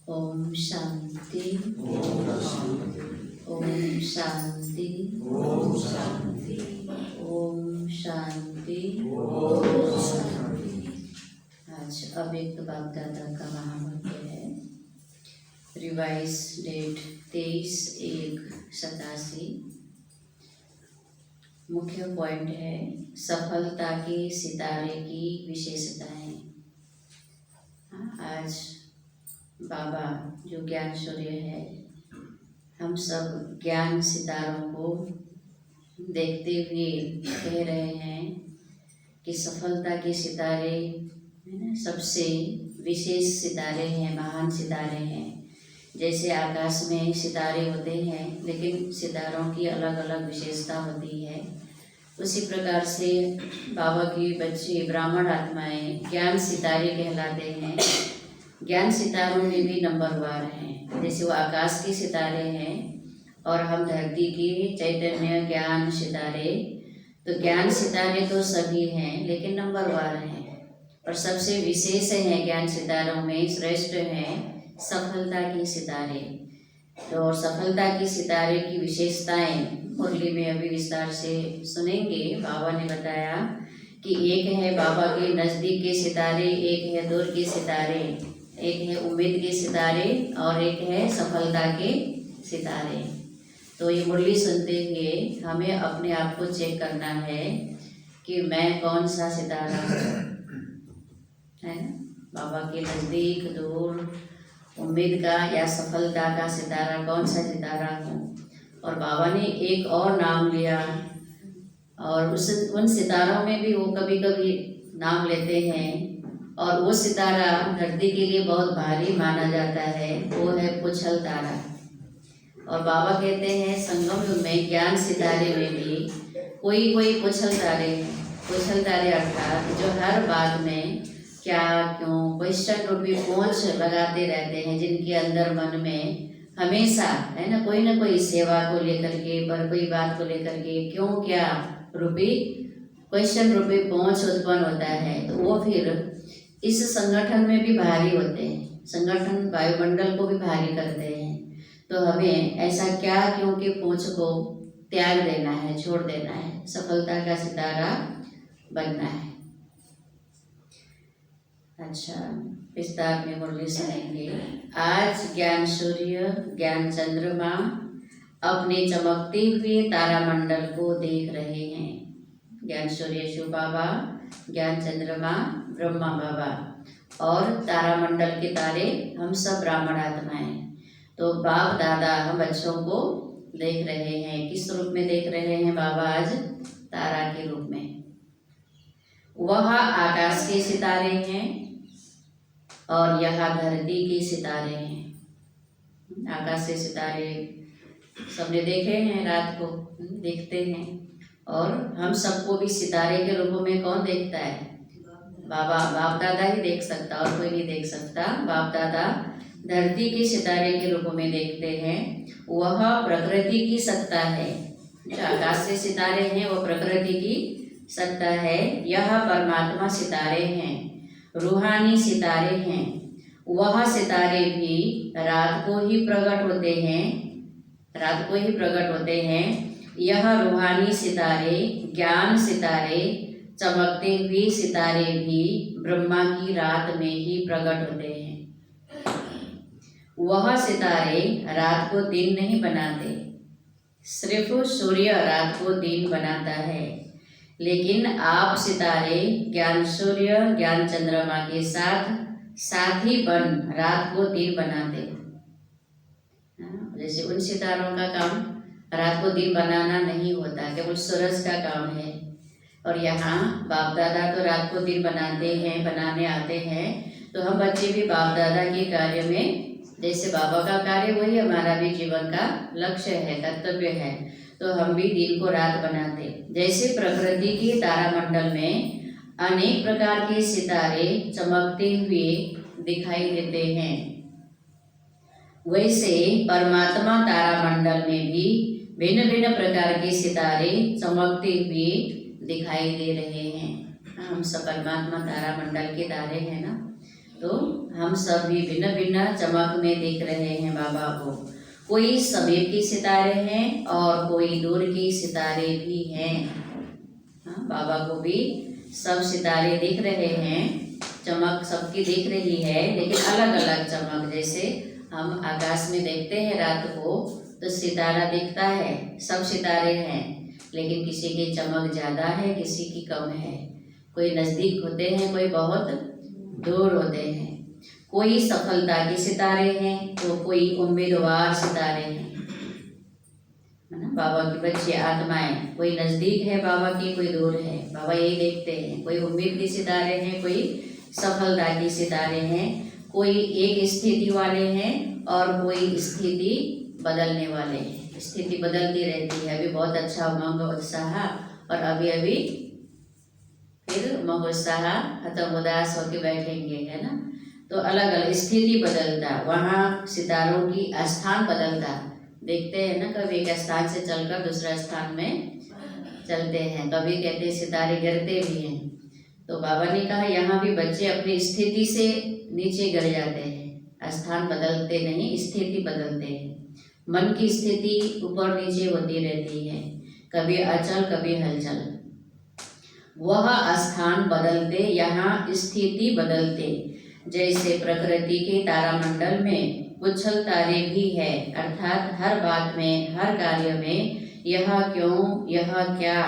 ओम शांति। ओम शांति। ओम शांति। ओम शांति। ओम शांति। आज अव्यक्त बाप दादा का महावाक्य है। Revise date 23/1/87। मुख्य पॉइंट है सफलता के सितारे की विशेषताएं। आज बाबा जो ज्ञान सूर्य है, हम सब ज्ञान सितारों को देखते हुए कह रहे हैं कि सफलता के सितारे सबसे विशेष सितारे हैं, महान सितारे हैं। जैसे आकाश में सितारे होते हैं, लेकिन सितारों की अलग अलग विशेषता होती है, उसी प्रकार से बाबा की बच्चे ब्राह्मण आत्माएं ज्ञान सितारे कहलाते हैं। ज्ञान सितारों में भी नंबरवार हैं। जैसे वो आकाश के सितारे हैं और हम धरती की चैतन्य ज्ञान सितारे, तो ज्ञान सितारे तो सभी हैं लेकिन नंबरवार हैं। और सबसे विशेष हैं ज्ञान सितारों में, श्रेष्ठ हैं सफलता के सितारे। तो और सफलता के सितारे की विशेषताएं मुरली में अभी विस्तार से सुनेंगे। बाबा ने बताया कि एक है बाबा के नज़दीक के सितारे, एक है दूर के सितारे, एक है उम्मीद के सितारे और एक है सफलता के सितारे। तो ये मुरली सुनते हुए हमें अपने आप को चेक करना है कि मैं कौन सा सितारा हूँ, है ना। बाबा के नज़दीक, दूर, उम्मीद का या सफलता का सितारा, कौन सा सितारा हूँ। और बाबा ने एक और नाम लिया और उन सितारों में भी वो कभी कभी नाम लेते हैं। और वो सितारा धरती के लिए बहुत भारी माना जाता है, वो है पुछल तारा। और बाबा कहते हैं संगम युग में ज्ञान सितारे में भी कोई कोई पुछल तारे हैं। पुछल तारे अर्थात जो हर बात में क्या क्यों क्वेश्चन रूपी पूंछ लगाते रहते हैं, जिनके अंदर मन में हमेशा है ना कोई सेवा को लेकर के, पर कोई बात को लेकर के क्यों क्या रूपी क्वेश्चन रूपी पूंछ उत्पन्न होता है। तो वो फिर इस संगठन में भी भारी होते हैं, संगठन वायुमंडल को भी भारी करते हैं। तो हमें ऐसा क्या क्यों के पूंछ को त्याग देना है, छोड़ देना है, सफलता का सितारा बनना है। अच्छा, विस्तार में मुरली सुनेंगे। आज ज्ञान सूर्य, ज्ञान चंद्रमा अपने चमकते हुए तारामंडल को देख रहे हैं। ज्ञान सूर्य शिव बाबा, ज्ञान चंद्रमा ब्रह्मा बाबा और तारामंडल के तारे हम सब ब्राह्मण आत्माएं। तो बाप दादा हम बच्चों को देख रहे हैं। किस रूप में देख रहे हैं बाबा? आज तारा के रूप में। वह आकाश के सितारे हैं और यहाँ धरती के सितारे हैं। आकाश से सितारे सबने देखे हैं, रात को देखते हैं। और हम सबको भी सितारे के रूप में कौन देखता है? बाबा, बाप दादा ही देख सकता और कोई नहीं देख सकता। बाप दादा धरती के सितारे के रूप में देखते हैं। वह प्रकृति की सत्ता है। जो आकाश से सितारे हैं वो प्रकृति की सत्ता है। यह परमात्मा सितारे हैं, रूहानी सितारे हैं। वह सितारे भी रात को ही प्रकट होते हैं, रात को ही प्रकट होते हैं। यह रूहानी सितारे, ज्ञान सितारे, चमकते हुए सितारे भी ब्रह्मा की रात में ही प्रकट होते हैं। वह सितारे रात को दिन नहीं बनाते, सिर्फ सूर्य रात को दिन बनाता है। लेकिन आप सितारे ज्ञान सूर्य, ज्ञान चंद्रमा के साथ साथी बन रात को दिन बनाते। जैसे उन सितारों का काम रात को दिन बनाना नहीं होता, केवल सूरज का काम है। और यहाँ बाप दादा तो रात को दिन बनाते हैं, बनाने आते हैं। तो हम बच्चे भी बाप दादा के कार्य में, जैसे बाबा का कार्य वही हमारा भी जीवन का लक्ष्य है, कर्तव्य है। तो हम भी दिन को रात बनाते। जैसे प्रकृति के तारामंडल में अनेक प्रकार के सितारे चमकते हुए दिखाई देते हैं, वैसे परमात्मा तारामंडल में भी भिन्न भिन्न प्रकार के सितारे चमकते हुए दिखाई दे रहे हैं। हम सब परमात्मा तारामंडल के तारे हैं ना, तो हम सब भी भिन्न भिन्न चमक में देख रहे हैं बाबा को। कोई समीप के सितारे हैं और कोई दूर के सितारे भी हैं। बाबा को भी सब सितारे दिख रहे हैं, चमक सबकी दिख रही है, लेकिन अलग अलग चमक। जैसे हम आकाश में देखते हैं रात को तो सितारा दिखता है, सब सितारे हैं, लेकिन किसी की चमक ज़्यादा है, किसी की कम है। कोई नज़दीक होते हैं, कोई बहुत दूर होते हैं। कोई सफलता के सितारे हैं तो कोई उम्मीदवार सितारे हैं, है ना। बाबा की बच्चे आत्माएं, कोई नज़दीक है बाबा की, कोई दूर है, बाबा यही देखते हैं। कोई उम्मीद के सितारे हैं, कोई सफलता के सितारे हैं, कोई एक स्थिति वाले हैं और कोई स्थिति बदलने वाले हैं। स्थिति बदलती रहती है। अभी बहुत अच्छा उमंग उत्साह, और अभी अभी फिर उमंग उत्साह खत्म, उदास होकर बैठेंगे, है ना। तो अलग अलग स्थिति बदलता, वहाँ सितारों की स्थान बदलता। देखते हैं ना, कभी एक स्थान से चलकर दूसरा स्थान में चलते हैं, कभी कहते हैं सितारे गिरते भी हैं। तो बाबा ने कहा यहाँ भी बच्चे अपनी स्थिति से नीचे गिर जाते हैं, स्थान बदलते नहीं, स्थिति बदलते हैं। मन की स्थिति ऊपर नीचे होती रहती है, कभी अचल कभी हलचल। वह स्थान बदलते, यहाँ स्थिति बदलते। जैसे प्रकृति के तारामंडल में उछल तारे भी है, अर्थात हर बात में, हर कार्य में यह क्यों, यह क्या,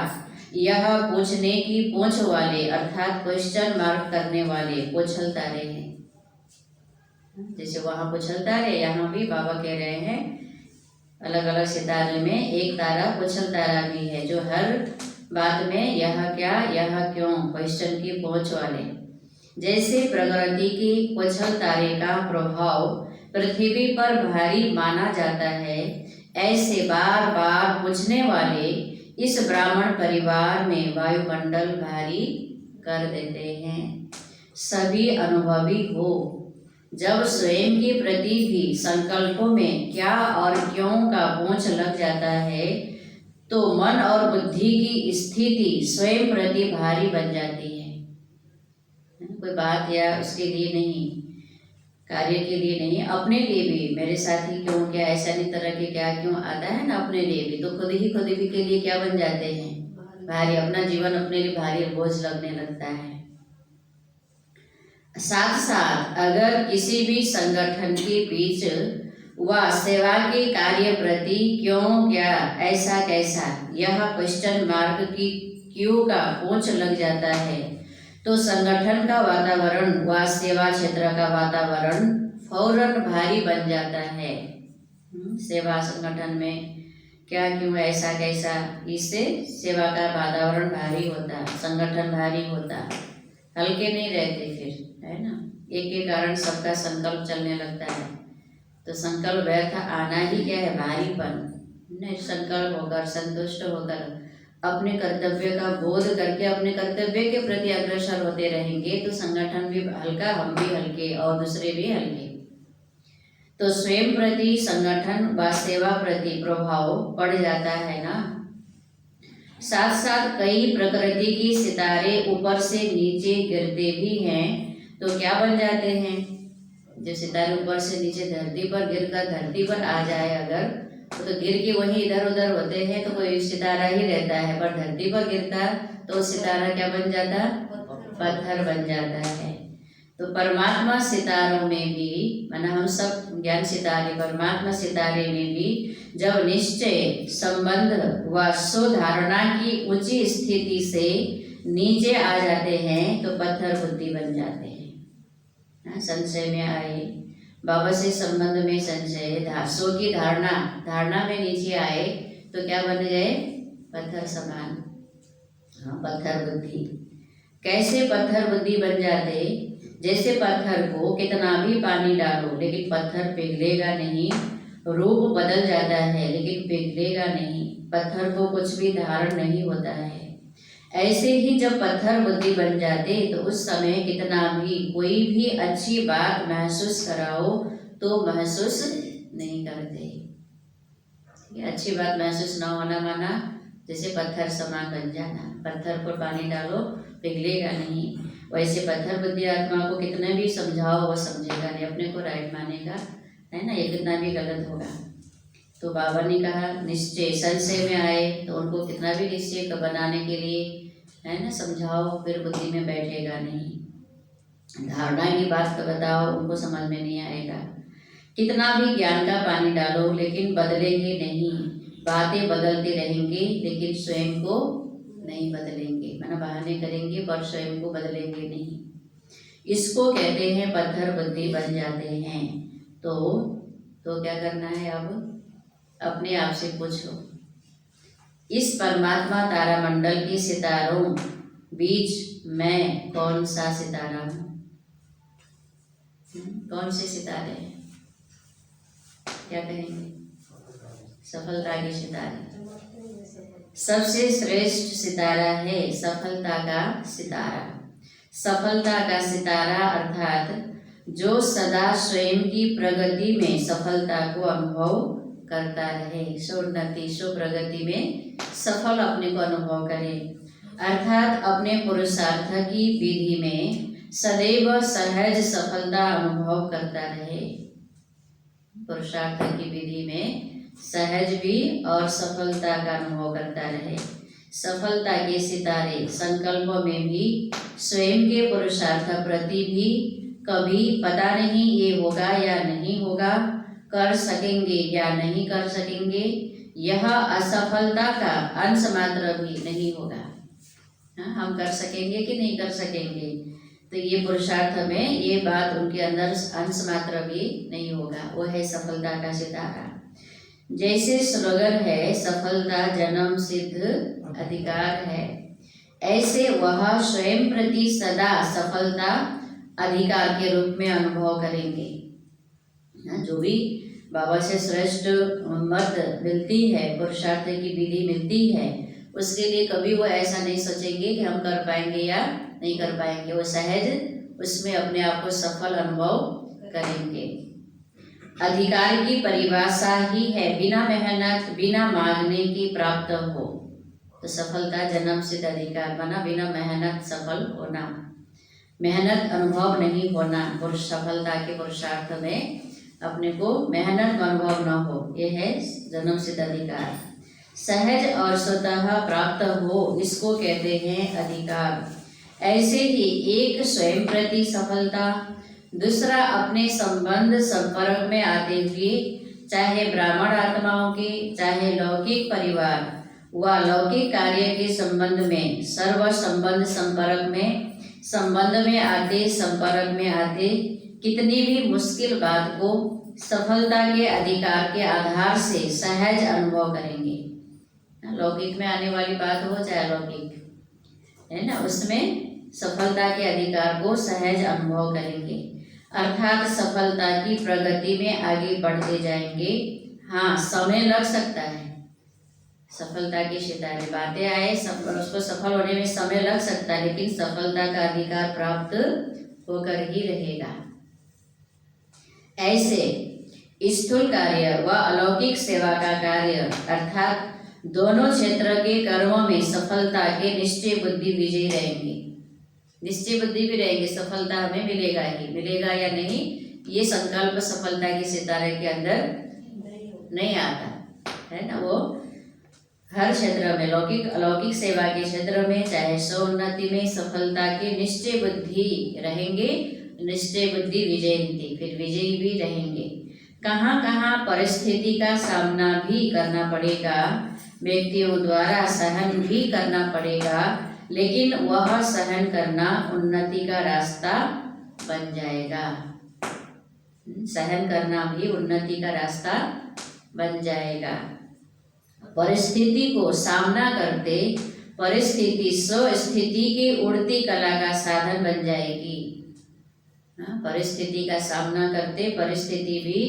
यह पूछने की पूछ वाले, अर्थात क्वेश्चन मार्क करने वाले उछल तारे हैं। जैसे वहाँ उछल तारे, यहाँ भी बाबा कह रहे हैं अलग अलग सितारे में एक तारा उछल तारा भी है, जो हर बात में यह क्या, यह क्यों, क्वेश्चन की पूछ वाले। जैसे प्रकृति के उछल तारे का प्रभाव पृथ्वी पर भारी माना जाता है, ऐसे बार बार पूछने वाले इस ब्राह्मण परिवार में वायुमंडल भारी कर देते हैं। सभी अनुभवी हो, जब स्वयं के प्रति भी संकल्पों में क्या और क्यों का बोझ लग जाता है, तो मन और बुद्धि की स्थिति स्वयं प्रति भारी बन जाती है। कोई बात या उसके लिए नहीं, कार्य के लिए नहीं, अपने लिए भी। मेरे साथ ही क्यों, क्या ऐसा नहीं तरह के क्या क्यों आता है ना, अपने लिए भी। तो खुद ही के लिए क्या बन जाते हैं, भारी। अपना जीवन अपने लिए भारी बोझ लगने लगता है। साथ साथ अगर किसी भी संगठन के बीच व सेवा के कार्य प्रति क्यों, क्या, ऐसा कैसा, यह क्वेश्चन मार्क की क्यों का पूछ लग जाता है, तो संगठन का वातावरण व सेवा क्षेत्र का वातावरण फौरन भारी बन जाता है। सेवा संगठन में क्या क्यों, ऐसा कैसा, इससे सेवा का वातावरण भारी होता, संगठन भारी होता, हल्के नहीं रहते फिर, है ना। एक के कारण सबका संकल्प चलने लगता है, तो संकल्प व्यर्थ आना ही क्या है, भारीपन। नहीं, संकल्प होकर, संतुष्ट होकर, अपने कर्तव्य का बोध करके अपने कर्तव्य के प्रति अग्रसर होते रहेंगे, तो संगठन भी हल्का, हम भी हल्के और दूसरे भी हल्के। तो स्वयं प्रति, संगठन व सेवा प्रति प्रभाव पड़ जाता है ना। साथ साथ कई प्रकृति की सितारे ऊपर से नीचे गिरते भी हैं, तो क्या बन जाते हैं, जो सितारे ऊपर से नीचे धरती पर गिरकर धरती पर आ जाए अगर, तो गिर के वहीं इधर उधर होते हैं, तो कोई सितारा ही रहता है। पर धरती पर गिरता तो सितारा क्या बन जाता, पत्थर बन जाता है। तो परमात्मा सितारों में भी, माना हम सब ज्ञान सितारे, परमात्मा सितारे में भी जब निश्चय, संबंध व सुधारणा की ऊंची स्थिति से नीचे आ जाते हैं, तो पत्थर बुद्धि बन जाते हैं। संशय में आए, बाबा से संबंध में संशय, सो की धारणा में नीचे आए तो क्या बन गए? पत्थर समान। हाँ, पत्थर बुद्धि। कैसे पत्थर बुद्धि बन जाते? जैसे पत्थर को कितना भी पानी डालो लेकिन पत्थर पिघलेगा नहीं, रूप बदल जाता है लेकिन पिघलेगा नहीं, पत्थर को कुछ भी धारण नहीं होता है। ऐसे ही जब पत्थर बुद्धि बन जाते तो उस समय कितना भी कोई भी अच्छी बात महसूस कराओ तो महसूस नहीं करते। ये अच्छी बात महसूस ना होना माना जैसे पत्थर समान बन जाना। पत्थर पर पानी डालो पिघलेगा नहीं, वैसे पत्थर बुद्धि आत्मा को कितना भी समझाओ वो समझेगा नहीं, अपने को राइट मानेगा, है ना, ये कितना भी गलत होगा। तो बाबा ने कहा निश्चय, संशय में आए तो उनको कितना भी निश्चय को बनाने के लिए, है ना, समझाओ फिर बुद्धि में बैठेगा नहीं। धारणा की बात को बताओ उनको समझ में नहीं आएगा। कितना भी ज्ञान का पानी डालो लेकिन बदलेंगे नहीं, बातें बदलते रहेंगे लेकिन स्वयं को नहीं बदलेंगे, माना बहाने करेंगे पर स्वयं को बदलेंगे नहीं। इसको कहते हैं पत्थर बुद्धि बन जाते हैं। तो क्या करना है? अब अपने आप से पूछो, इस परमात्मा तारामंडल के सितारों बीच मैं कौन सा सितारा हूँ? कौन से सितारे हैं? क्या कहेंगे? सफलता के सितारे। सबसे श्रेष्ठ सितारा है सफलता का सितारा। सफलता का सितारा अर्थात जो सदा स्वयं की प्रगति में सफलता को अनुभव करता रहे, सोन्नति सो प्रगति में सफल अपने को अनुभव करे, अर्थात अपने पुरुषार्थ की विधि में सदैव सहज सफलता अनुभव करता रहे। पुरुषार्थ की विधि में सहज भी और सफलता का अनुभव करता रहे। सफलता के सितारे संकल्पों में भी स्वयं के पुरुषार्थ प्रति भी कभी पता नहीं ये होगा या नहीं होगा, कर सकेंगे या नहीं कर सकेंगे, यह असफलता का अंश मात्र भी नहीं होगा। हम कर सकेंगे कि नहीं कर सकेंगे, तो ये पुरुषार्थ में ये बात उनके अंदर अंश मात्र भी नहीं होगा। वो है सफलता का सितारा। जैसे स्लोगन है सफलता जन्म सिद्ध अधिकार है, ऐसे वह स्वयं प्रति सदा सफलता अधिकार के रूप में अनुभव करेंगे। जो भी बाबा से श्रेष्ठ मत मिलती है, पुरुषार्थ की विधि मिलती है, उसके लिए कभी वो ऐसा नहीं सोचेंगे कि हम कर पाएंगे या नहीं कर पाएंगे। वो सहज उसमें अपने आप को सफल अनुभव करेंगे। अधिकार की परिभाषा ही है बिना मेहनत बिना मांगने की प्राप्त हो। तो सफलता जन्म सिद्ध अधिकार माना बिना मेहनत सफल होना, मेहनत अनुभव नहीं होना। पुरुष सफलता के पुरुषार्थ में अपने को मेहनत अनुभव न हो, ये है जन्म सिद्ध अधिकार। सहज और स्वतः प्राप्त हो, इसको कहते हैं अधिकार। ऐसे ही एक स्वयं प्रति सफलता, दूसरा अपने संबंध संपर्क में आते हुए, चाहे ब्राह्मण आत्माओं के चाहे लौकिक परिवार व लौकिक कार्य के संबंध में, सर्व संबंध संबंध में आते संपर्क में आते कितनी भी मुश्किल बात को सफलता के अधिकार के आधार से सहज अनुभव करेंगे। लौकिक में आने वाली बात हो चाहे लौकिक, है ना, उसमें सफलता के अधिकार को सहज अनुभव करेंगे, अर्थात सफलता की प्रगति में आगे बढ़ते जाएंगे। हाँ, समय लग सकता है, सफलता के सितारे बातें आए, उसको सफल होने में समय लग सकता है, लेकिन सफलता का अधिकार प्राप्त होकर ही रहेगा। ऐसे स्थूल कार्य व अलौकिक सेवा का कार्य अर्थात दोनों क्षेत्र के कर्मों में सफलता के निश्चय बुद्धि विजयी रहेंगे। निश्चय बुद्धि भी रहेंगे, सफलता हमें मिलेगा ही, मिलेगा या नहीं, ये संकल्प सफलता के सितारे के अंदर नहीं आता है ना। वो हर क्षेत्र में, लौकिक अलौकिक सेवा के क्षेत्र में, चाहे सोन्नति में सफलता के निश्चय बुद्धि रहेंगे, निश्चय बुद्धि विजयंती, फिर विजयी भी रहेंगे। कहाँ कहाँ परिस्थिति का सामना भी करना पड़ेगा, व्यक्तियों द्वारा सहन भी करना पड़ेगा, लेकिन वह सहन करना उन्नति का रास्ता बन जाएगा। सहन करना भी उन्नति का रास्ता बन जाएगा। परिस्थिति को सामना करते परिस्थिति स्वस्थिति की उड़ती कला का साधन बन जाएगी। परिस्थिति का सामना करते परिस्थिति भी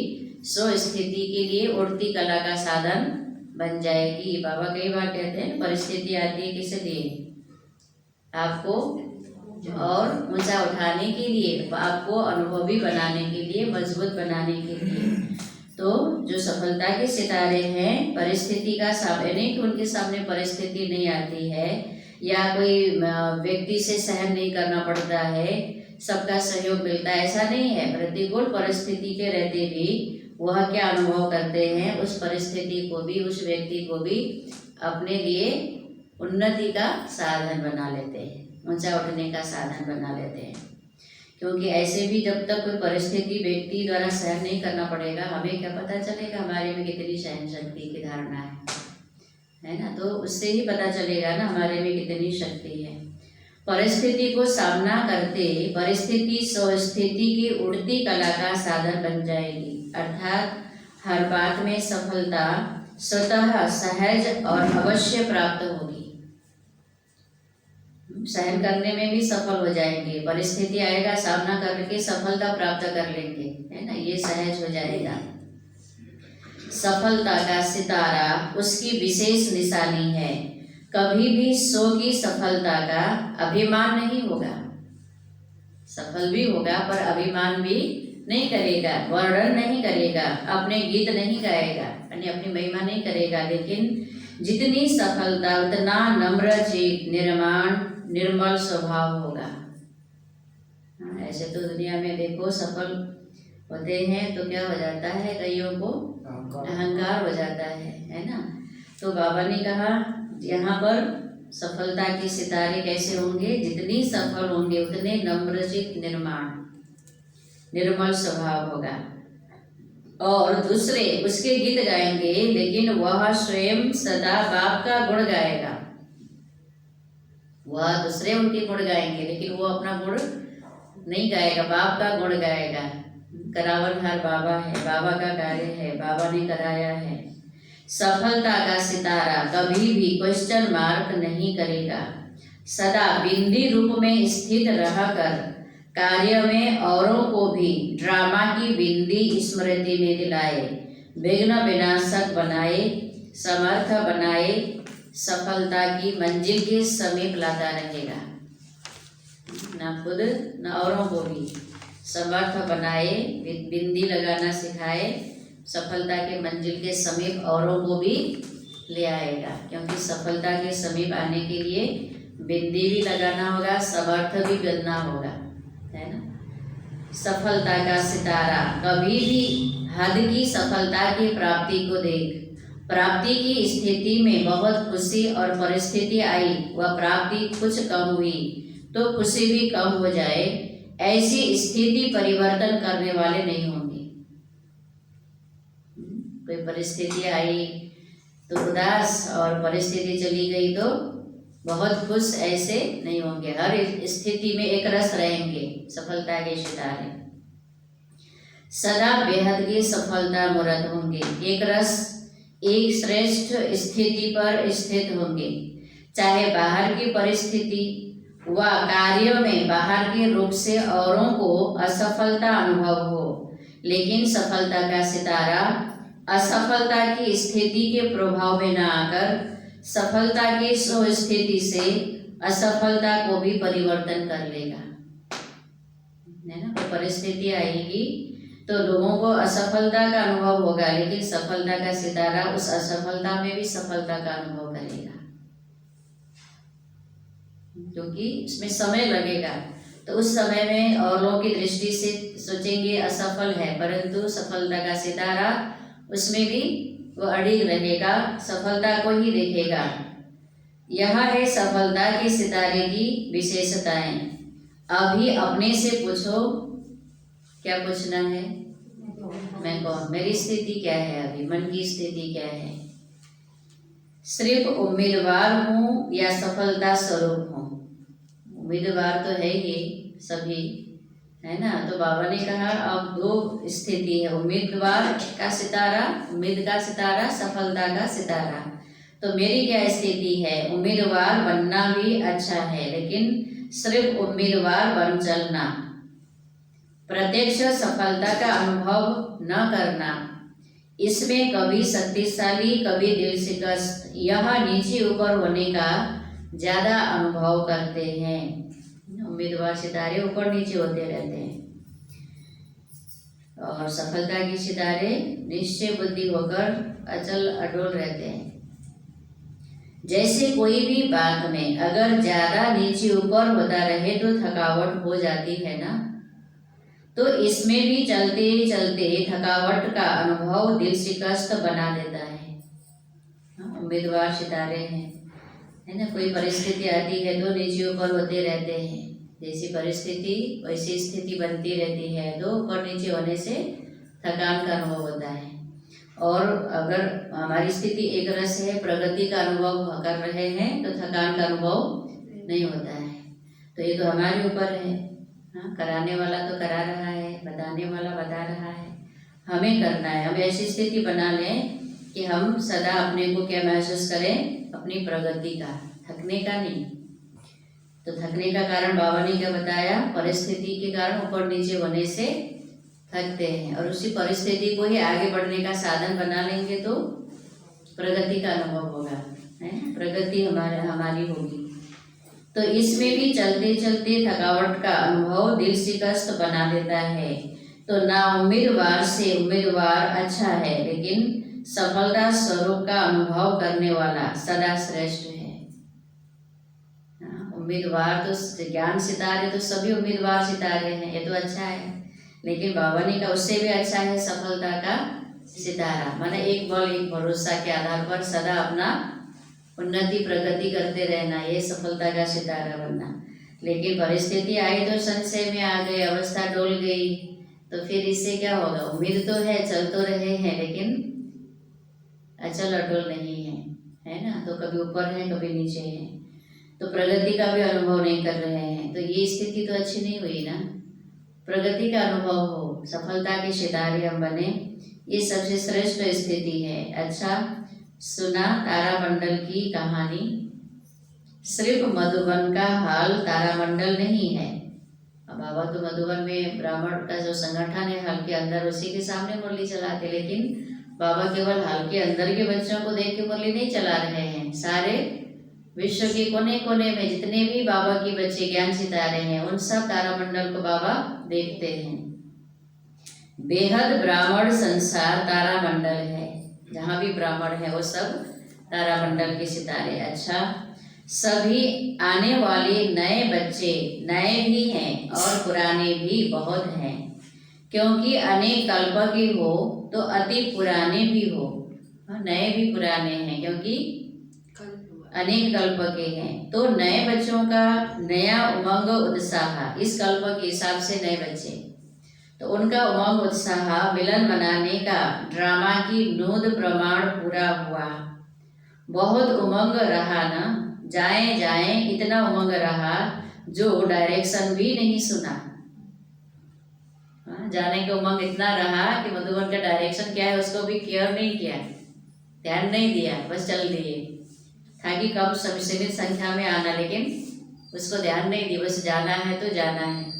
स्वस्थिति के लिए उड़ती कला का साधन बन जाएगी। बाबा कई बार कहते हैं परिस्थिति आती है किस लिए? आपको और ऊंचा उठाने के लिए, आपको अनुभवी बनाने के लिए, मजबूत बनाने के लिए। तो जो सफलता के सितारे हैं परिस्थिति का सामने नहीं कि उनके सामने परिस्थिति नहीं आती है या कोई व्यक्ति से सहन नहीं करना पड़ता है, सबका सहयोग मिलता है, ऐसा नहीं है। प्रतिकूल परिस्थिति के रहते भी वह क्या अनुभव करते हैं, उस परिस्थिति को भी, उस व्यक्ति को भी अपने लिए उन्नति का साधन बना लेते हैं, ऊंचा उठने का साधन बना लेते हैं। क्योंकि ऐसे भी जब तक कोई परिस्थिति व्यक्ति द्वारा सहन नहीं करना पड़ेगा, हमें क्या पता चलेगा हमारे में कितनी सहन शक्ति की धारणा है ना? तो उससे ही पता चलेगा ना हमारे में कितनी शक्ति है। परिस्थिति को सामना करते परिस्थिति स्वस्थिति की उड़ती कला का साधन बन जाएगी। अर्थात हर बात में सफलता स्वतः सहज और अवश्य प्राप्त होगी। सहन करने में भी सफल हो जाएंगे, परिस्थिति आएगा सामना करके सफलता प्राप्त कर लेंगे, है ना? ये सहज हो जाएगा। सफलता का सितारा उसकी विशेष निशानी है। कभी भी सो की सफलता का अभिमान नहीं होगा। सफल भी होगा पर अभिमान भी नहीं करेगा, वर्णन नहीं करेगा, अपने गीत नहीं गाएगा, यानी अपनी महिमा नहीं करेगा। लेकिन जितनी सफलता उतना नम्र चित, निर्मल स्वभाव होगा। ऐसे तो दुनिया में देखो सफल होते हैं तो क्या हो जाता है, कईयों को अहंकार हो जाता है ना? तो बाबा ने कहा यहाँ पर सफलता के सितारे कैसे होंगे? जितनी सफल होंगे उतने नम्रचित, निर्मल स्वभाव होगा। और दूसरे उसके गीत गाएंगे, लेकिन वह स्वयं सदा बाप का गुण गाएगा। वह दूसरे उनके गुण गाएंगे लेकिन वो अपना गुण नहीं गाएगा, बाप का गुण गाएगा। करावनहार बाबा है, बाबा का कार्य है, बाबा ने कराया है। सफलता का सितारा कभी भी क्वेश्चन मार्क नहीं करेगा। सदा बिंदी रूप में स्थित रहकर कार्य में औरों को भी ड्रामा की बिंदी स्मृति में दिलाए, विघ्न विनाशक बनाए, समर्थ बनाए, सफलता की मंजिल के समीप लाता रहेगा। ना खुद न औरों को भी समर्थ बनाए, बिंदी लगाना सिखाए, सफलता के मंजिल के समीप औरों को भी ले आएगा। क्योंकि सफलता के समीप आने के लिए बिंदी भी लगाना होगा, समर्थ भी बनना होगा, है ना? सफलता का सितारा कभी भी हद की सफलता की प्राप्ति को देख। प्राप्ति की स्थिति में बहुत खुशी और परिस्थिति आई, वह प्राप्ति कुछ कम हुई तो खुशी भी कम हो जाए, ऐसी स्थिति परिवर्तन करने वाले नहीं होंगे। कोई परिस्थिति आई तो उदास और परिस्थिति चली गई तो बहुत खुश, ऐसे नहीं होंगे। हर स्थिति में एक रस रहेंगे सफलता के सितारे। सदा बेहद की सफलता मुरत होंगे, एक रस, एक श्रेष्ठ स्थिति पर स्थित होंगे। चाहे बाहर की परिस्थिति व कार्य में बाहर के रूप से औरों को असफलता अनुभव हो, लेकिन सफलता का सितारा असफलता की स्थिति के प्रभाव में न आकर सफलता की स्वस्थिति से असफलता को भी परिवर्तन कर लेगा, है ना? तो परिस्थिति आएगी तो लोगों को असफलता का अनुभव होगा, लेकिन सफलता का सितारा उस असफलता में भी सफलता का अनुभव करेगा, क्योंकि इसमें समय लगेगा। तो उस समय में और लोगों की दृष्टि से सोचेंगे असफल है, परंतु सफलता का सितारा उसमें भी वो अड़िग रहेगा, सफलता को ही देखेगा। यह है सफलता के सितारे की विशेषताएं। अभी अपने से पूछो, क्या पूछना है? मैं कौन, मेरी स्थिति क्या है, अभी मन की स्थिति क्या है? सिर्फ उम्मीदवार हूँ या सफलता स्वरूप हूँ? उम्मीदवार तो है ही सभी, है ना। तो बाबा ने कहा अब दो स्थिति है, उम्मीदवार का सितारा, उम्मीद का सितारा, सफलता का सितारा। तो मेरी क्या स्थिति है, उम्मीदवार बनना भी अच्छा है लेकिन सिर्फ उम्मीदवार बन चलना, प्रत्यक्ष सफलता का अनुभव न करना, इसमें कभी शक्तिशाली कभी दिल शिकस्त, यह नीचे ऊपर होने का ज्यादा अनुभव करते हैं। उम्मीदवार सितारे ऊपर नीचे होते रहते हैं और सफलता के सितारे निश्चय बुद्धि होकर अचल अडोल रहते हैं। जैसे कोई भी बात में अगर ज्यादा नीचे ऊपर होता रहे तो थकावट हो जाती है ना, तो इसमें भी चलते चलते थकावट का अनुभव दिल शिकस्त बना देता है। उम्मीदवार सितारे हैं, है ना। कोई परिस्थिति आती है तो नीचे ऊपर होते रहते हैं, जैसी परिस्थिति वैसी स्थिति बनती रहती है, तो ऊपर नीचे होने से थकान का अनुभव होता है। और अगर हमारी स्थिति एक रस है, प्रगति का अनुभव कर रहे हैं, तो थकान का अनुभव नहीं होता है। तो ये तो हमारे ऊपर है। हाँ, कराने वाला तो करा रहा है, बताने वाला बता रहा है, हमें करना है। हम ऐसी स्थिति बना लें कि हम सदा अपने को क्या महसूस करें, अपनी प्रगति का, थकने का नहीं। तो थकने का कारण बाबा ने क्या बताया, परिस्थिति के कारण ऊपर नीचे होने से थकते हैं, और उसी परिस्थिति को ही आगे बढ़ने का साधन बना लेंगे तो प्रगति का अनुभव होगा, है, प्रगति हमारी होगी। तो इसमें भी चलते चलते थकावट का अनुभव दिल शिकस्त बना देता है। तो ना उम्मीदवार से उम्मीदवार अच्छा है लेकिन सफलता स्वरूप का अनुभव करने वाला सदा श्रेष्ठ है। उम्मीदवार तो ज्ञान सितारे तो सभी उम्मीदवार सितारे हैं, ये तो अच्छा है, लेकिन बाबा ने कहा उससे भी अच्छा है सफलता का सितारा, माने एक बल एक भरोसा के आधार पर सदा अपना उन्नति प्रगति करते रहना, ये सफलता का सितारा बनना। लेकिन परिस्थिति आई तो संशय में आ गए, अवस्था डोल गई, तो फिर इससे क्या होगा, उम्मीद तो है, चल तो रहे हैं, लेकिन अचल अटल नहीं है, है ना। तो कभी ऊपर है कभी नीचे है, तो प्रगति का भी अनुभव नहीं कर रहे हैं, तो ये स्थिति तो अच्छी नहीं हुई ना। प्रगति का अनुभव हो, सफलता के सितारे हम बने, ये सबसे श्रेष्ठ स्थिति है। अच्छा सुना तारामंडल की कहानी, सिर्फ मधुबन का हाल तारामंडल नहीं है। अब बाबा तो मधुबन में ब्राह्मण का जो संगठन है हाल के अंदर, उसी के सामने मुरली चलाते, लेकिन बाबा केवल हाल के अंदर के बच्चों को देख के मुरली नहीं चला रहे हैं, सारे विश्व के कोने कोने में जितने भी बाबा के बच्चे ज्ञान सितारे हैं उन सब तारामंडल को बाबा देखते हैं। बेहद ब्राह्मण संसार तारामंडल है, जहाँ भी ब्राह्मण है वो सब तारामंडल के सितारे। अच्छा सभी आने वाले नए बच्चे नए भी हैं और पुराने भी बहुत हैं, क्योंकि अनेक कल्प के हो तो अति पुराने भी हो, नए भी पुराने हैं क्योंकि अनेक कल्प के हैं। तो नए बच्चों का नया उमंग उत्साह, इस कल्प के हिसाब से नए बच्चे, तो उनका उमंग उत्साह मिलन मनाने का ड्रामा की नूद प्रमाण पूरा हुआ। बहुत उमंग रहा ना, जाएं जाएं इतना उमंग रहा जो डायरेक्शन भी नहीं सुना। जाने का उमंग इतना रहा कि मधुबन का डायरेक्शन क्या है उसको भी केयर नहीं किया, ध्यान नहीं दिया, बस चल दिए, ताकि कब सीमित संख्या में आना, लेकिन उसको ध्यान नहीं दिया, बस जाना है तो जाना है।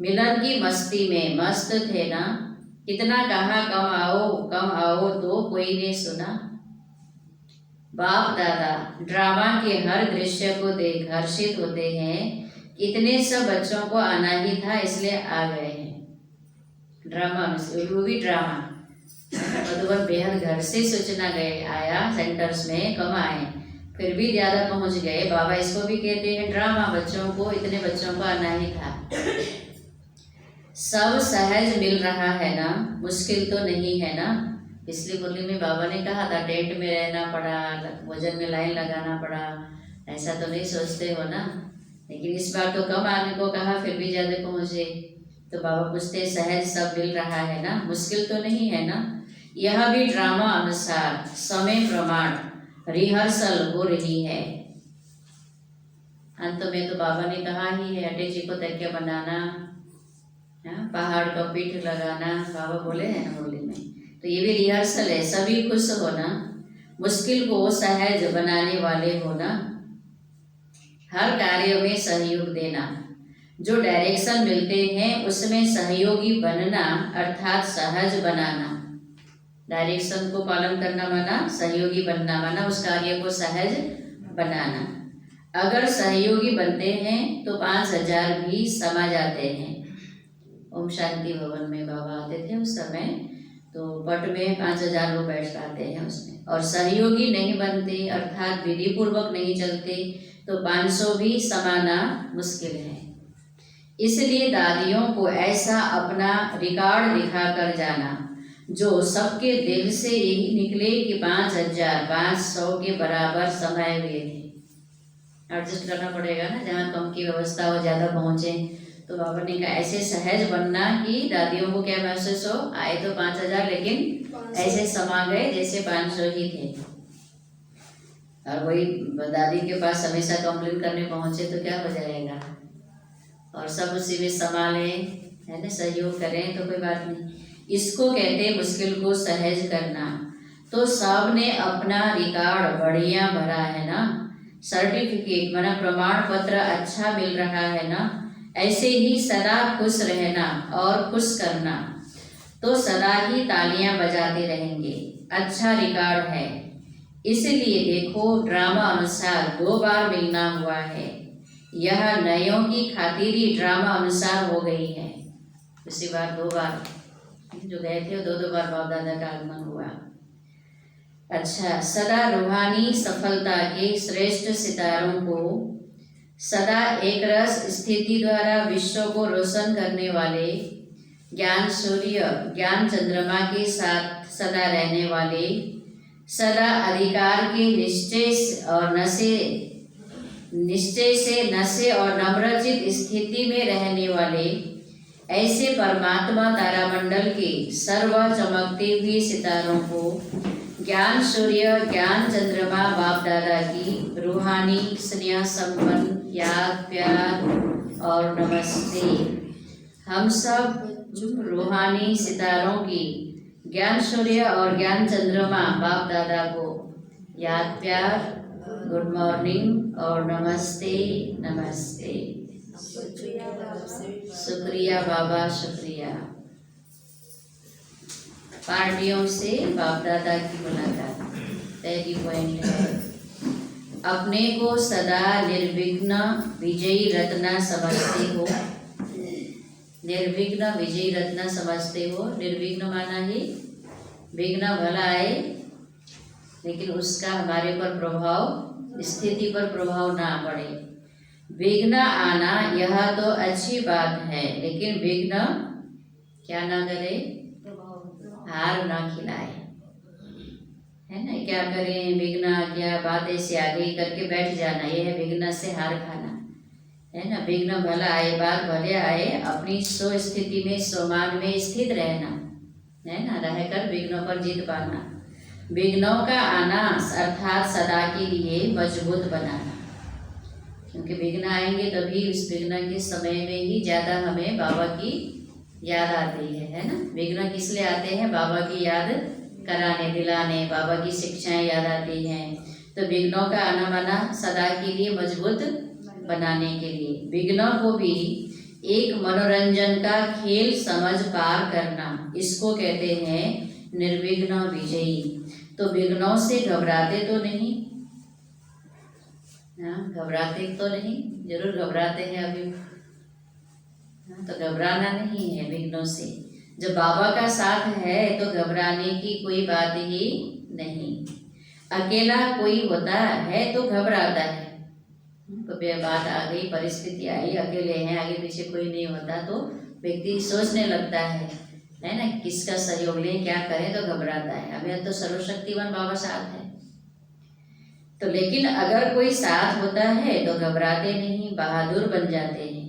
मिलन की मस्ती में मस्त थे ना, कितना कहा कम आओ तो कोई नहीं सुना। बाप दादा ड्रामा के हर दृश्य को देख हर्षित होते हैं, इतने सब बच्चों को आना ही था इसलिए आ गए हैं। ड्रामा वो भी ड्रामा, मधुबन बेहद घर से सूचना गए आया, सेंटर्स में कम आए फिर भी ज्यादा पहुंच गए। बाबा इसको भी कहते हैं ड्रामा, बच्चों को इतने बच्चों को आना ही था। सब सहज मिल रहा है ना, मुश्किल तो नहीं है ना। पिछली मुरली में बाबा ने कहा था टेंट में रहना पड़ा, भोजन में लाइन लगाना पड़ा, ऐसा तो नहीं सोचते हो ना, लेकिन इस बार तो कम आने को कहा फिर भी ज्यादा पहुंचे। तो बाबा पूछते सहज सब मिल रहा है ना, मुश्किल तो नहीं है ना। यह भी ड्रामा अनुसार समय प्रमाण रिहर्सल हो रही है। अंत में तो बाबा ने कहा ही है, अटल जी को तकिया बनाना, हाँ, पहाड़ का पीठ लगाना बाबा बोले हैं ना होली में। तो ये भी रिहर्सल है, सभी खुश होना, मुश्किल को सहज बनाने वाले होना, हर कार्य में सहयोग देना, जो डायरेक्शन मिलते हैं उसमें सहयोगी बनना अर्थात सहज बनाना। डायरेक्शन को पालन करना माना सहयोगी बनना, माना उस कार्य को सहज बनाना। अगर सहयोगी बनते हैं तो 5000 भी समा जाते हैं। ओम शांति भवन में बाबा आते थे उस समय, तो पट में 5000 लोग बैठ पाते हैं उसमें। और सहयोगी नहीं बनते अर्थात विधि पूर्वक नहीं चलते तो 500 भी समाना मुश्किल है। इसलिए दादियों को ऐसा अपना रिकॉर्ड दिखा कर जाना जो सबके दिल से यही निकले कि 5500 के बराबर समय हुए थे। एडजस्ट करना पड़ेगा ना, जहाँ कम की व्यवस्था हो, ज़्यादा पहुँचे। तो बाबा ने कहा ऐसे सहज बनना कि दादियों को क्या महसूस हो, आए तो 5000 लेकिन ऐसे समा गए जैसे 500 ही थे। और वही दादी के पास हमेशा कंप्लेन करने पहुँचे तो क्या हो जाएगा। और सब उसी में समा लें, है ना, सहयोग करें तो कोई बात नहीं। इसको कहते हैं मुश्किल को सहज करना। तो सब ने अपना रिकॉर्ड बढ़िया भरा है ना, सर्टिफिकेट माना प्रमाण पत्र अच्छा मिल रहा है ना। ऐसे ही सदा खुश रहना और खुश करना, तो सदा ही तालियां बजाते रहेंगे। अच्छा रिकॉर्ड है, इसलिए देखो ड्रामा अनुसार 2 बार मिलना हुआ है। यह नयों की खातिरी ड्रामा अनुसार हो गई है। इसी बार 2 बार जो गए थे 2 बार बाप दादा का आगमन हुआ। अच्छा, सदा रूहानी सफलता के श्रेष्ठ सितारों को सदा एक रस स्थिति द्वारा विश्व को रोशन करने वाले ज्ञान सूर्य ज्ञान चंद्रमा के साथ सदा रहने वाले, सदा अधिकार के निश्चय से नशे और नम्रचित स्थिति में रहने वाले, ऐसे परमात्मा तारामंडल के सर्व चमकते हुए सितारों को ज्ञान सूर्य ज्ञान चंद्रमा बाप दादा की रूहानी स्नेह संपन्न याद प्यार और नमस्ते। हम सब रूहानी सितारों की ज्ञान सूर्य और ज्ञान चंद्रमा बाप दादा को याद प्यार, गुड मॉर्निंग और नमस्ते नमस्ते। शुक्रिया बाबा, शुक्रिया। पार्टियों से बाप दादा की मुलाकात। पहली पॉइंट है, अपने को सदा निर्विघ्न विजयी रत्न समझते हो। निर्विघ्न विजयी रत्न समझते हो। निर्विघ्न माना ही विघ्न भला आए लेकिन उसका हमारे पर प्रभाव, स्थिति पर प्रभाव ना पड़े। विघ्न आना यह तो अच्छी बात है, लेकिन विघ्न क्या ना करे, हार ना खिलाए, है ना। क्या करें, विघ्न आ गया, बात ऐसे आ गई करके बैठ जाना, यह है विघ्न से हार खाना, है ना। विघ्न भला आए, बात भले आए, अपनी स्व स्थिति में स्वमान में स्थित रहना, है ना, रहकर विघ्नों पर जीत पाना। विघ्नों का आना अर्थात सदा के लिए मजबूत बनाना, क्योंकि विघ्न आएंगे तभी उस विघ्न के समय में ही ज़्यादा हमें बाबा की याद आती है ना। विघ्न किस लिए आते हैं, बाबा की याद कराने दिलाने, बाबा की शिक्षाएं याद आती हैं। तो विघ्नों का आना माना सदा के लिए मजबूत बनाने के लिए। विघ्नों को भी एक मनोरंजन का खेल समझ पार करना, इसको कहते हैं निर्विघ्न विजयी। तो विघ्नों से घबराते तो नहीं, घबराते तो नहीं, जरूर घबराते हैं अभी, तो घबराना नहीं है विघ्नों से। जब बाबा का साथ है तो घबराने की कोई बात ही नहीं। अकेला कोई होता है तो घबराता है, तो बात आ गई, परिस्थिति आई, अकेले हैं, आगे पीछे कोई नहीं होता तो व्यक्ति सोचने लगता है ना, किसका सहयोग लें, क्या करें, तो घबराता है। हमें तो सर्वशक्तिवान बाबा साथ है। तो लेकिन अगर कोई साथ होता है तो घबराते नहीं, बहादुर बन जाते हैं।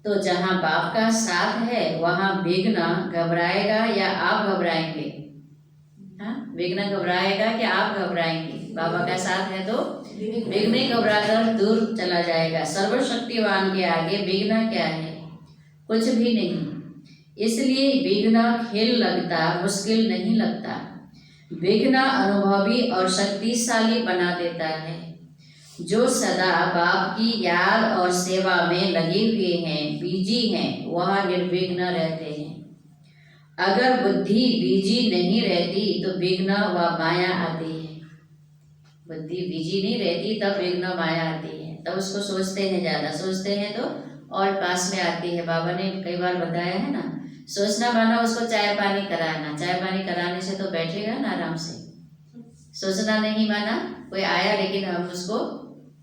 तो जहाँ बाप का साथ है वहाँ विघ्न घबराएगा या आप घबराएंगे? हाँ, विघ्न घबराएगा कि आप घबराएंगे? बाबा का साथ है तो विघ्न घबराकर दूर चला जाएगा। सर्वशक्तिवान के आगे विघ्न क्या है? कुछ भी नहीं। इसलिए विघ्न खेल लगता, मुश्किल नहीं लगता। विघ्न अनुभवी और शक्तिशाली बना देता है। जो सदा बाप की याद और सेवा में लगे हुए हैं, बिजी हैं, वह निर्विघ्न रहते हैं। अगर बुद्धि बिजी नहीं रहती तो विघ्न व माया आती है। बुद्धि बिजी नहीं रहती तब विघ्न माया आती है, तब उसको सोचते हैं, ज़्यादा सोचते हैं तो और पास में आती है। बाबा ने कई बार बताया है ना, सोचना माना उसको चाय पानी कराना। चाय पानी कराने से तो बैठेगा ना आराम से। सोचना नहीं माना, कोई आया लेकिन हम उसको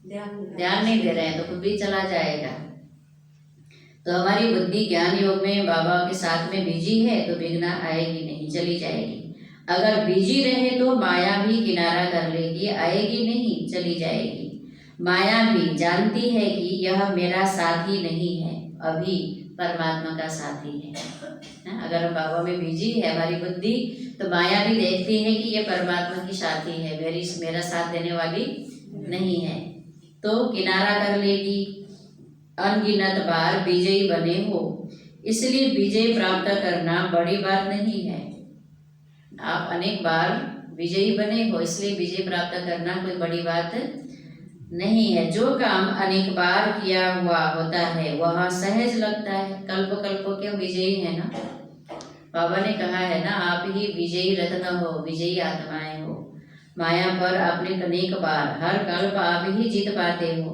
ध्यान नहीं दे रहे हैं तो खुद भी चला जाएगा। तो हमारी बुद्धि ज्ञान योग में बाबा के साथ में बिजी है तो विघ्न आएगी नहीं, चली जाएगी। अगर बिजी रहे तो माया भी किनारा कर लेगी, आएगी नहीं, चली जाएगी। माया भी जानती है कि यह मेरा साथी नहीं है, अभी परमात्मा का साथी है। अगर हम बाबा में बिजी है हमारी बुद्धि, तो माया भी देखती है कि ये परमात्मा की साथी है, मेरा साथ देने वाली नहीं है, तो किनारा कर लेगी। अनगिनत बार विजयी बने हो, इसलिए विजय प्राप्त करना बड़ी बात नहीं है। आप अनेक बार विजयी बने हो, इसलिए विजय प्राप्त करना कोई बड़ी बात नहीं है। जो काम अनेक बार किया हुआ होता है वह सहज लगता है। कल्प कल्पों के विजयी है ना। बाबा ने कहा है ना, आप ही विजयी रत्न हो, विजयी आत्माएं हो। माया पर आपने अनेक बार, हर कल्प आप ही जीत पाते हो।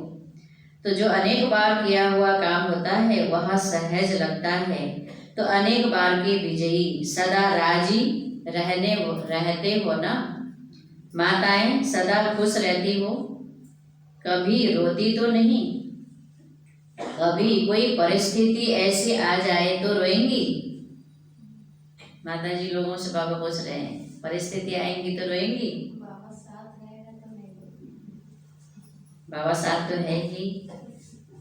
तो जो अनेक बार किया हुआ काम होता है वह सहज लगता है। तो अनेक बार के विजयी सदा राजी रहते हो ना। माताएं सदा खुश रहती हो, कभी रोती तो नहीं। कभी कोई परिस्थिति ऐसी आ जाए तो रोएंगी? माता जी लोगों से बाबा पूछ रहे हैं, परिस्थिति आएंगी तो रोएंगी? बाबा साथ तो है ही,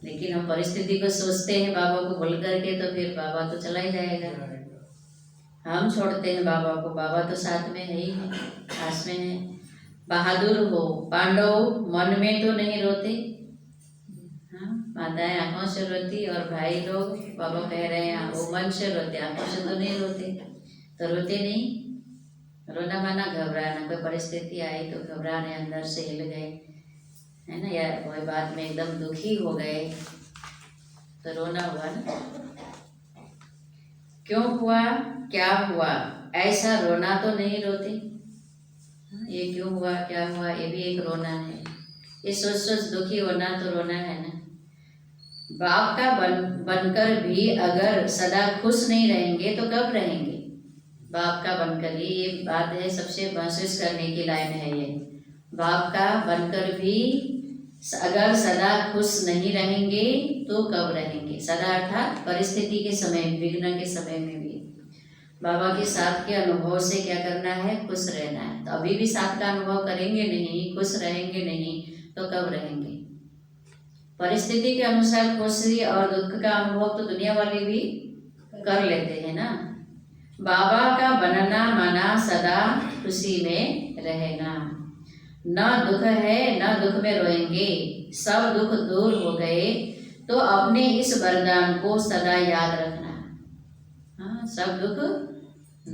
लेकिन हम परिस्थिति को सोचते हैं बाबा को भूल करके, तो फिर बाबा तो चला ही जाएगा। हम छोड़ते हैं बाबा को, बाबा तो साथ में है ही, पास में है। बहादुर हो, पांडव मन में तो नहीं रोते। हाँ, माताएं आंखों से रोती और भाई लोग बाबा कह रहे हैं वो मन से रोते, आंखों से तो नहीं रोते। तो रोते नहीं। रोना माना घबराना, कोई परिस्थिति आई तो घबराने, अंदर से हिल गए, है ना, या कोई बात में एकदम दुखी हो गए तो रोना हुआ ना। क्यों हुआ, क्या हुआ, ऐसा रोना तो नहीं रोते। ये क्यों हुआ, क्या हुआ, ये भी एक रोना है। ये सोच सोच दुखी होना तो रोना है ना। बाप का बनकर भी अगर सदा खुश नहीं रहेंगे तो कब रहेंगे? बाप का बनकर, ये बात है, सबसे महसूस करने की लाइन है ये। बाप का बनकर भी अगर सदा खुश नहीं रहेंगे तो कब रहेंगे? सदा अर्थात परिस्थिति के समय, विघ्न के समय में भी बाबा के साथ के अनुभव से क्या करना है? खुश रहना है। तो अभी भी साथ का अनुभव करेंगे नहीं, खुश रहेंगे नहीं, तो कब रहेंगे? परिस्थिति के अनुसार खुशी और दुख का अनुभव तो दुनिया वाले भी कर लेते हैं ना। बाबा का बनना माना सदा खुशी में रहना। न दुख है, न दुख में रोएंगे, सब दुख दूर हो गए तो अपने इस वरदान को सदा याद रखना। हाँ, सब दुख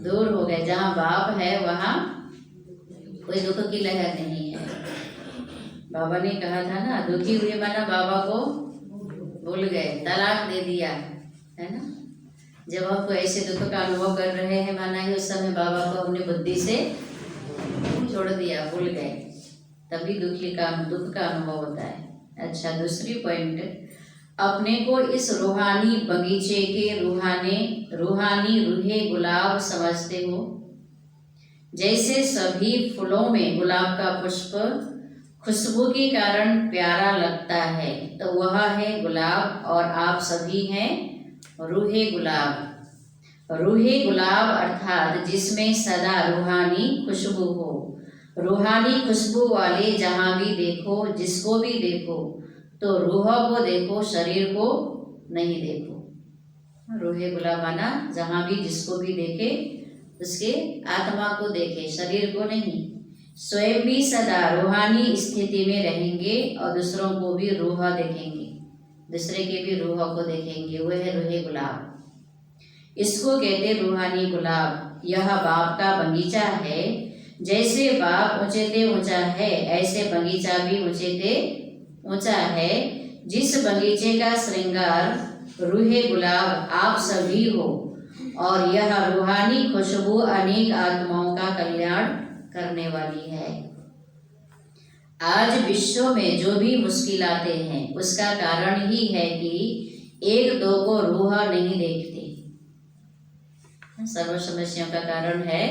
दूर हो गए। जहाँ बाप है वहाँ कोई दुख की लहर नहीं है। बाबा ने कहा था ना, दुखी हुए माना बाबा को भूल गए, तलाक दे दिया, है ना। जब आपको ऐसे दुख का अनुभव कर रहे हैं माना ही उस समय बाबा को हमने बुद्धि से छोड़ दिया, भूल गए, तभी दुख का अनुभव होता है। अच्छा, दूसरी पॉइंट, अपने को इस रूहानी बगीचे के रूहानी रूहे गुलाब समझते हो। जैसे सभी फूलों में गुलाब का पुष्प खुशबू के कारण प्यारा लगता है, तो वह है गुलाब, और आप सभी हैं रूहे गुलाब। रूहे गुलाब अर्थात जिसमें सदा रूहानी खुशबू हो। रूहानी खुशबू वाले जहाँ भी देखो, जिसको भी देखो, तो रूह को देखो, शरीर को नहीं देखो। रूहे गुलाब माना जहाँ भी जिसको भी देखे उसके आत्मा को देखे, शरीर को नहीं। स्वयं भी सदा रूहानी स्थिति में रहेंगे और दूसरों को भी रूह देखेंगे, दूसरे के भी रूह को देखेंगे, वह है रूहे गुलाब। इसको कहते रूहानी गुलाब। यह बाप का बगीचा है। जैसे बाप ऊंचे ते ऊंचा है, ऐसे बगीचा भी ऊंचे ते ऊंचा है। जिस बगीचे का श्रृंगार रूहे गुलाब आप सभी हो, और यह रूहानी खुशबू अनेक आत्माओं का कल्याण करने वाली है। आज विश्व में जो भी मुश्किलातें हैं, उसका कारण ही है कि एक दो को रूह नहीं देखते। सर्व समस्याओं का कारण है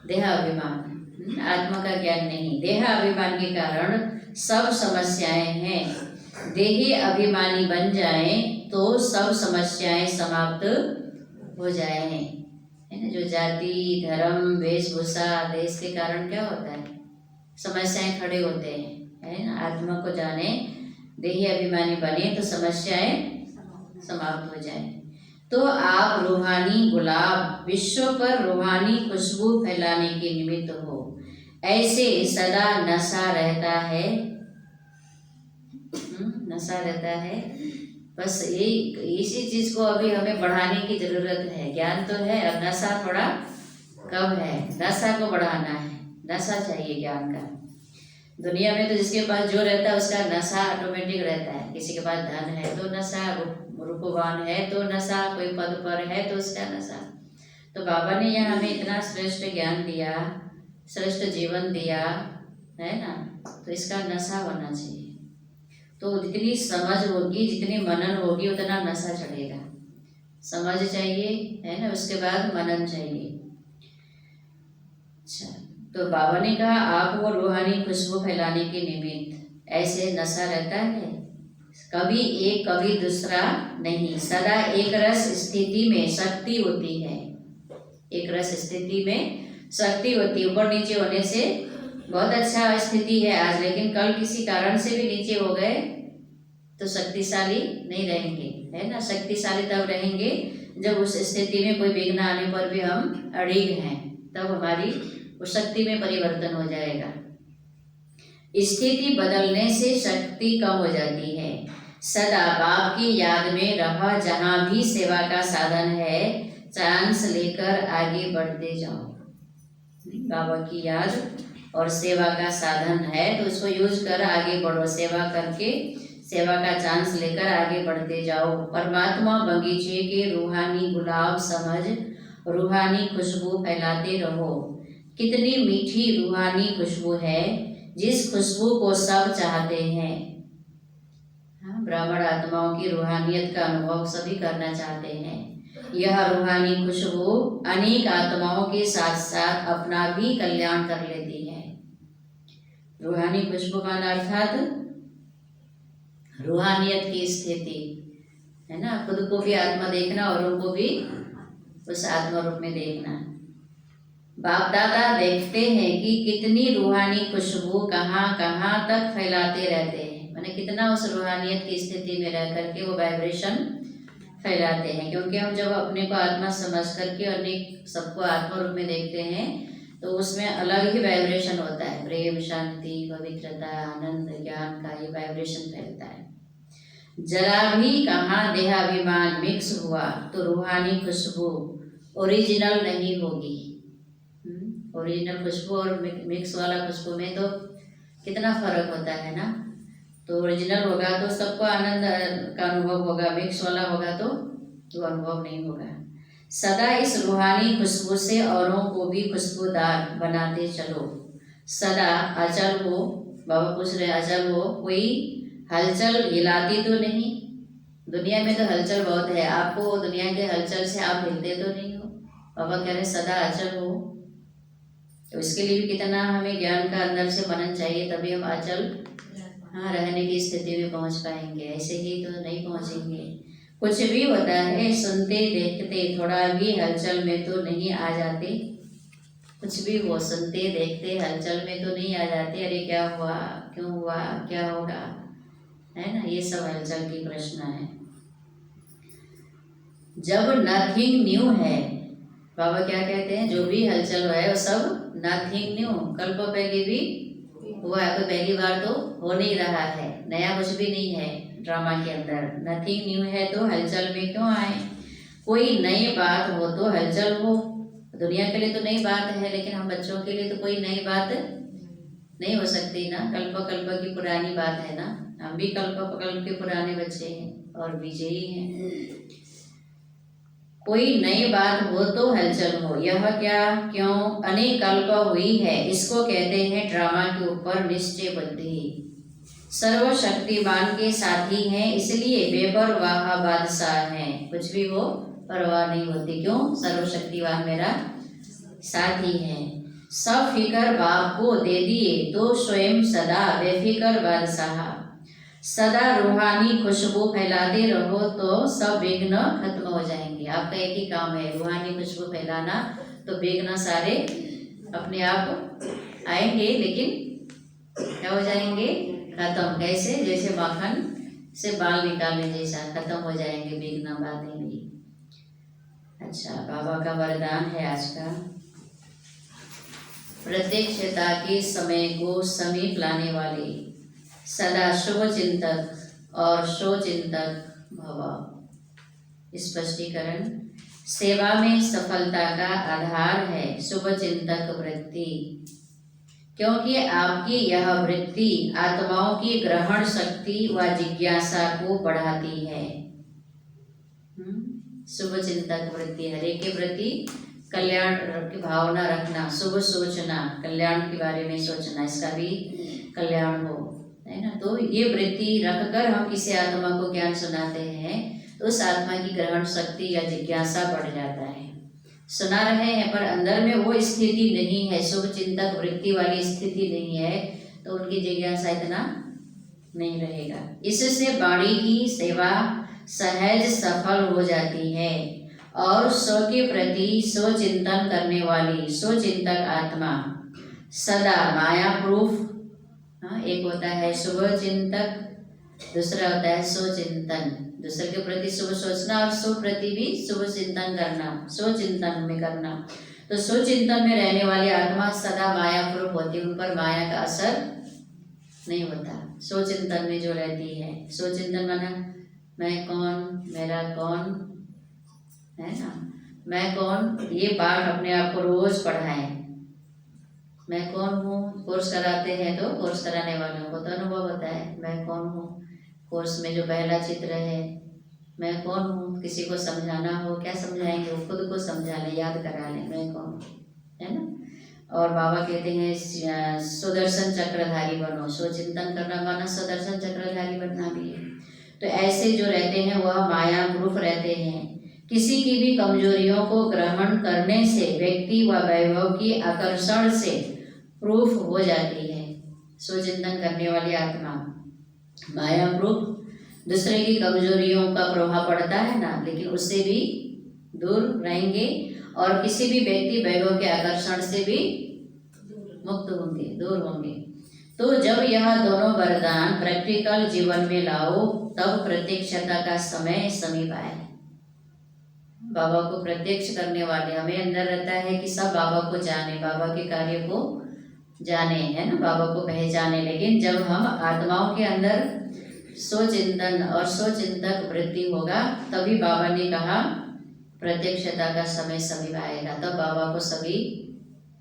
देहाभिमान, आत्मा का ज्ञान नहीं। देहाभिमान के कारण सब समस्याएं हैं। देही अभिमानी बन जाएं तो सब समस्याएं समाप्त हो जाएं, है ना। जो जाति, धर्म, वेशभूषा, देश के कारण क्या होता है, समस्याएं खड़े होते हैं, है ना। आत्मा को जाने, देही अभिमानी बने तो समस्याएं समाप्त हो जाए। तो आप रूहानी गुलाब, विश्व पर रूहानी खुशबू फैलाने के निमित्त हो। ऐसे सदा नशा रहता है, नशा रहता है। बस इसी चीज को अभी हमें बढ़ाने की जरूरत है। ज्ञान तो है, अब नशा थोड़ा कम है, नशा को बढ़ाना है। नशा चाहिए ज्ञान का। दुनिया में तो जिसके पास जो रहता है उसका नशा ऑटोमेटिक रहता है। किसी के पास धन है तो नशा, रूपवान है तो नशा, कोई पद पर है तो उसका नशा। तो बाबा ने यहाँ हमें इतना श्रेष्ठ ज्ञान दिया, श्रेष्ठ जीवन दिया, है ना। तो इसका नशा होना चाहिए। तो जितनी समझ होगी, जितनी मनन होगी, उतना नशा चढ़ेगा। समझ चाहिए, है ना, उसके बाद मनन चाहिए। अच्छा, तो बाबा ने कहा आप वो रूहानी खुशबू फैलाने के निमित्त ऐसे नशा रहता है। कभी एक कभी दूसरा नहीं, सदा एक रस स्थिति में शक्ति होती है। एक रस स्थिति में शक्ति होती है। ऊपर नीचे होने से बहुत अच्छा स्थिति है आज, लेकिन कल किसी कारण से भी नीचे हो गए तो शक्तिशाली नहीं रहेंगे, है ना। शक्तिशाली तब रहेंगे जब उस स्थिति में कोई विघ्न आने पर भी हम अड़िग हैं, तब हमारी उस शक्ति में परिवर्तन हो जाएगा। स्थिति बदलने से शक्ति कम हो जाती है। सदा बाप की याद में रह, जहाँ भी सेवा का साधन है चांस लेकर आगे बढ़ते जाओ। बाबा की याद और सेवा का साधन है तो उसको यूज कर आगे बढ़ो। सेवा करके, सेवा का चांस लेकर आगे बढ़ते जाओ। परमात्मा बगीचे के रूहानी गुलाब समझ रूहानी खुशबू फैलाते रहो। कितनी मीठी रूहानी खुशबू है, जिस खुशबू को सब चाहते हैं। हाँ, ब्राह्मण आत्माओं की रूहानियत का अनुभव सभी करना चाहते हैं। यह रूहानी खुशबू अनेक आत्माओं के साथ साथ अपना भी कल्याण कर लेती है। रूहानी खुशबू का अर्थात रूहानियत की स्थिति, है ना। खुद को भी आत्मा देखना और उनको भी उस आत्मा रूप में देखना। बाप दादा देखते हैं कि कितनी रूहानी खुशबू कहाँ कहाँ तक फैलाते रहते हैं, माने कितना उस रूहानियत की स्थिति में रह करके वो वाइब्रेशन फैलाते हैं। क्योंकि हम जब अपने को आत्मा समझ करके अनेक सबको आत्मा रूप में देखते हैं तो उसमें अलग ही वाइब्रेशन होता है। प्रेम, शांति, पवित्रता, आनंद, ज्ञान का ये वाइब्रेशन फैलता है। जरा भी कहाँ देहाभिमान मिक्स हुआ तो रूहानी खुशबू ओरिजिनल नहीं होगी। ओरिजिनल खुशबू और मिक्स वाला खुशबू में तो कितना फर्क होता है ना। तो ओरिजिनल होगा तो सबको आनंद का अनुभव होगा, मिक्स वाला होगा तो वो अनुभव नहीं होगा। सदा इस रूहानी खुशबू से औरों को भी खुशबूदार बनाते चलो। सदा अचल हो, बाबा पूछ रहे अचल हो, कोई हलचल हिलाती तो नहीं। दुनिया में तो हलचल बहुत है, आपको दुनिया के हलचल से आप हिलते तो नहीं हो। बाबा कह रहे सदा अचल हो। तो इसके लिए भी कितना हमें ज्ञान का अंदर से मनन चाहिए, तभी हम अचल रहने की स्थिति में पहुंच पाएंगे। ऐसे ही तो नहीं पहुंचेंगे। कुछ भी होता है सुनते देखते थोड़ा भी हलचल में तो नहीं आ जाते। कुछ भी हो, सुनते देखते हलचल में तो नहीं आ जाते। अरे क्या हुआ, क्यों हुआ, क्या होगा, है ना। ये सब हलचल की प्रश्न है। जब नथिंग न्यू है, बाबा क्या कहते हैं, जो भी हलचल है वो सब नथिंग न्यू, कल को पहले भी हुआ है, कोई पहली बार तो हो नहीं रहा है, नया कुछ भी नहीं है ड्रामा के अंदर। नथिंग न्यू है तो हलचल में क्यों आए। कोई नई बात हो तो हलचल हो। दुनिया के लिए तो नई बात है, लेकिन हम बच्चों के लिए तो कोई नई बात नहीं हो सकती ना। कल्प कल्प की पुरानी बात है ना। हम भी कल्प कल्प के पुराने बच्चे हैं और विजयी हैं। कोई नई बात हो तो हलचल हो, यह क्या क्यों अनेक कल्प हुई है, इसको कहते हैं ड्रामा के ऊपर निश्चय बुद्धि। सर्वशक्तिमान के साथी हैं, इसलिए बेपरवाह बादशाह हैं। कुछ भी हो परवाह नहीं होती, क्यों? सर्वशक्तिमान मेरा साथी है। सब फिकर बाप को दे दिए तो स्वयं सदा बेफिकर बादशाह। सदा रूहानी खुशबू फैलाते रहो तो सब विघ्न खत्म हो जाएंगे। आपका एक ही काम है, रूहानी खुशबू फैलाना, तो विघ्न सारे अपने आप आएंगे, लेकिन क्या हो जाएंगे? खत्म। कैसे? जैसे माखन से बाल निकालने जैसा खत्म हो जाएंगे विघ्न बातें भी। अच्छा, बाबा का वरदान है आज का, प्रत्यक्षता के समय को समीप लाने वाले सदा शुभ चिंतक और शोचिंतक भव। स्पष्टीकरण, सेवा में सफलता का आधार है शुभ चिंतक वृत्ति, क्योंकि आपकी यह वृत्ति आत्माओं की ग्रहण शक्ति व जिज्ञासा को बढ़ाती है। शुभ चिंतक वृत्ति, हरे के प्रति कल्याण की भावना रखना, शुभ सोचना, कल्याण के बारे में सोचना, इसका भी कल्याण हो, है ना। तो ये वृत्ति रखकर हम किसी आत्मा को ज्ञान सुनाते हैं तो उस आत्मा की ग्रहण शक्ति या जिज्ञासा बढ़ जाता है। सुना रहे हैं पर अंदर में वो स्थिति नहीं है, शुभ चिंतक वृत्ति वाली स्थिति नहीं है, तो उनकी जिज्ञासा इतना नहीं रहेगा। इससे वाणी की सेवा सहज सफल हो जाती है और स्व के प्रति स्वचिंतन करने वाली स्वचिंतक आत्मा सदा माया प्रूफ। एक होता है शुभ चिंतक, दूसरा होता है स्वचिंतन, दूसरे के प्रति शुभ सोचना और शुभ प्रति भी शुभ चिंतन करना, स्वचिंतन में करना। तो स्वचिंतन में रहने वाली आत्मा सदा माया प्रूफ होती, उन पर माया का असर नहीं होता। स्वचिंतन में जो रहती है, स्वचिंतन माना मैं कौन, मेरा कौन, है ना, मैं कौन, ये पाठ अपने आप को रोज पढ़ाएं। मैं कौन हूँ, कोर्स कराते हैं तो कोर्स कराने वालों को तो अनुभव होता है मैं कौन हूँ। कोर्स में जो पहला चित्र है मैं कौन हूँ, किसी को समझाना हो क्या समझाएंगे, वो खुद को समझा लें, याद करा लें मैं कौन, है ना। और बाबा कहते हैं सुदर्शन चक्रधारी बनो, स्वचिंतन करना माना सुदर्शन चक्रधारी बनना भी है। तो ऐसे जो रहते हैं वह माया प्रूफ रहते हैं। किसी की भी कमजोरियों को ग्रहण करने से व्यक्ति व वैभव की आकर्षण से प्रूफ हो जाती है। स्वचिंतन करने वाली आत्मा माया प्रूफ, दूसरे की कमजोरियों का प्रभाव पड़ता है ना, लेकिन उससे भी दूर रहेंगे और किसी भी व्यक्ति वैभव के आकर्षण से भी मुक्त होंगे, दूर होंगे। तो जब यह दोनों वरदान प्रैक्टिकल जीवन में लाओ तब प्रत्यक्षता का समय समीप आए। बाबा को प्रत्यक्ष करने वाले, हमें अंदर रहता है कि सब बाबा को जाने, बाबा के कार्य को जाने, है ना, बाबा को पहचाने। लेकिन जब हम आत्माओं के अंदर स्वचिंतन और स्वचिंतक वृत्ति होगा तभी बाबा ने कहा प्रत्यक्षता का समय समीप आएगा, तब बाबा को सभी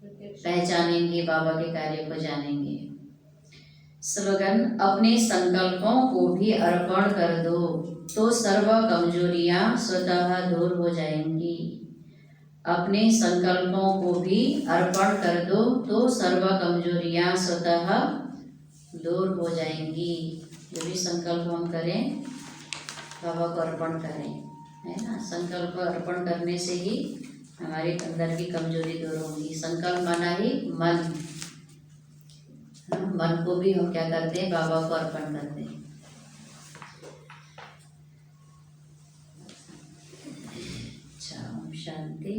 पहचानेंगे, बाबा के कार्य को जानेंगे। स्लोगन, अपने संकल्पों को भी अर्पण कर दो तो सर्व कमजोरियां स्वतः दूर हो जाएंगी। अपने संकल्पों को भी अर्पण कर दो तो सर्व कमजोरियां स्वतः दूर हो जाएंगी। जो भी संकल्प हम करें बाबा को अर्पण करें, है ना। संकल्प अर्पण करने से ही हमारे अंदर की कमजोरी दूर होगी। संकल्प माना ही मन, मन को भी हम क्या करते हैं, बाबा को अर्पण करते हैं। अच्छा, शांति।